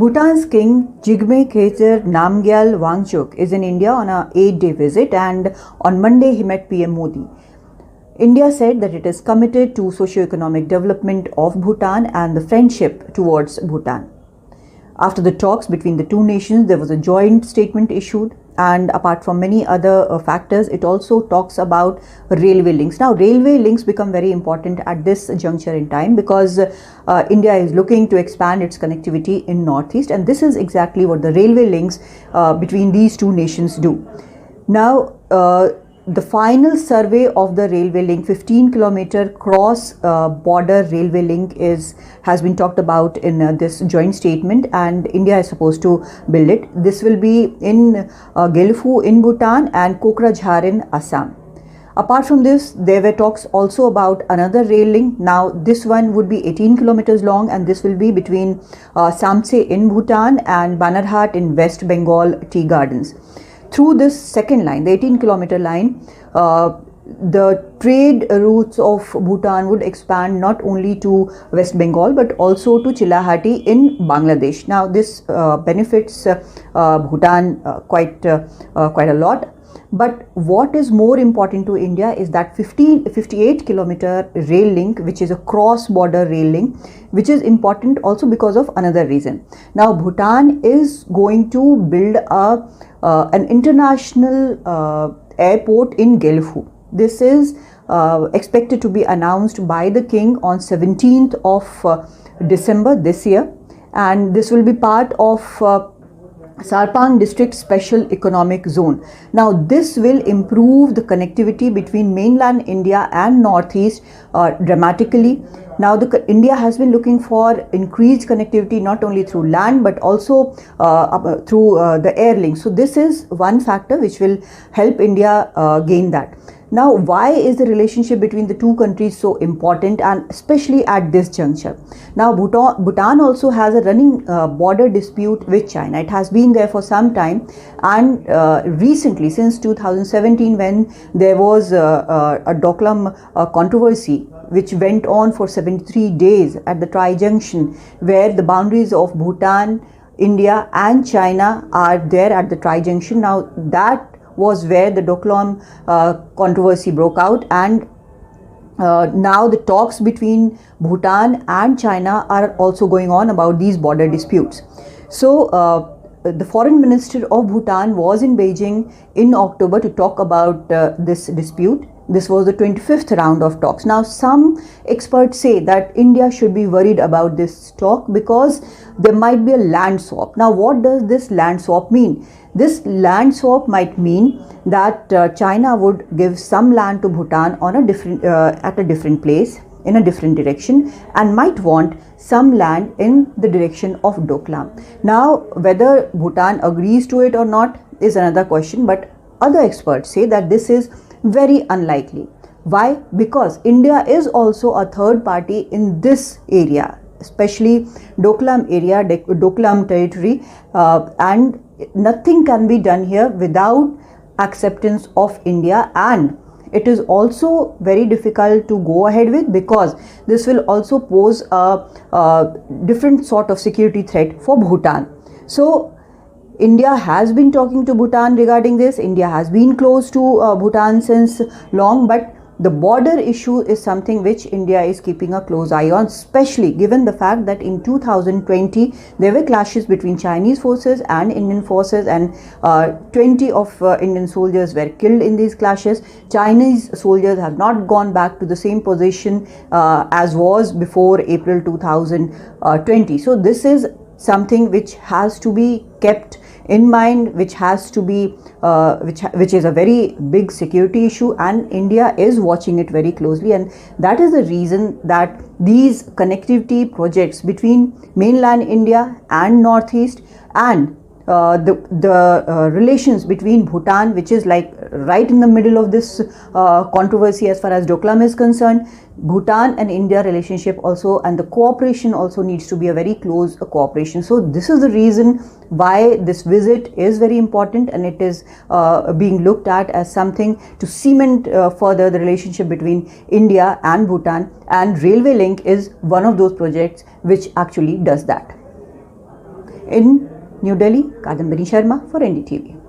Bhutan's king Jigme Khesar Namgyel Wangchuk is in India on a 8-day visit, and on Monday he met PM Modi. India said that it is committed to socio-economic development of Bhutan and the friendship towards Bhutan. After the talks between the two nations, there was a joint statement issued, and apart from many other factors, it also talks about railway links. Now, railway links become very important at this juncture in time because India is looking to expand its connectivity in Northeast, and this is exactly what the railway links between these two nations do. Now, the final survey of the railway link, 15-kilometer cross border railway link, has been talked about in this joint statement, and India is supposed to build it. This will be in Gelfu in Bhutan and Kokrajhar in Assam. Apart from this, there were talks also about another rail link. Now, this one would be 18 kilometers long, and this will be between Samtse in Bhutan and Banarhat in West Bengal tea gardens. Through this second line, the 18-kilometer line, the trade routes of Bhutan would expand not only to West Bengal but also to Chilahati in Bangladesh. Now, this benefits Bhutan quite a lot. But what is more important to India is that 58-kilometer rail link, which is a cross-border rail link, which is important also because of another reason. Now, Bhutan is going to build an international airport in Gelfu. This is expected to be announced by the king on 17th of December this year, and this will be part of Sarpang District Special Economic Zone. Now, this will improve the connectivity between mainland India and Northeast dramatically. Now, India has been looking for increased connectivity not only through land but also through the air link. So, this is one factor which will help India gain that. Now, why is the relationship between the two countries so important, and especially at this juncture? Now, Bhutan also has a running border dispute with China. It has been there for some time, and recently, since 2017, when there was a Doklam controversy which went on for 73 days at the Tri-Junction, where the boundaries of Bhutan, India and China are there at the Tri-Junction. Now, that was where the Doklam controversy broke out, and now the talks between Bhutan and China are also going on about these border disputes. So, the foreign minister of Bhutan was in Beijing in October to talk about this dispute. This was the 25th round of talks. Now, some experts say that India should be worried about this talk because there might be a land swap. Now, what does this land swap mean? This land swap might mean that China would give some land to Bhutan on a different at a different place in a different direction, and might want some land in the direction of Doklam. Now, whether Bhutan agrees to it or not is another question, but other experts say that this is very unlikely. Why? Because India is also a third party in this area, especially Doklam area, Doklam territory, and nothing can be done here without acceptance of India, and it is also very difficult to go ahead with because this will also pose a different sort of security threat for Bhutan. So, India has been talking to Bhutan regarding this. India has been close to Bhutan since long, but the border issue is something which India is keeping a close eye on, especially given the fact that in 2020 there were clashes between Chinese forces and Indian forces, and 20 of Indian soldiers were killed in these clashes. Chinese soldiers have not gone back to the same position as was before April 2020. So, this is something which has to be kept in mind, which has to be which is a very big security issue, and India is watching it very closely, and that is the reason that these connectivity projects between mainland India and Northeast, and the relations between Bhutan, which is like right in the middle of this controversy as far as Doklam is concerned, Bhutan and India relationship also, and the cooperation also needs to be a very close cooperation. So, this is the reason why this visit is very important, and it is being looked at as something to cement further the relationship between India and Bhutan, and Railway Link is one of those projects which actually does that. In New Delhi, Kadambini Sharma for NDTV.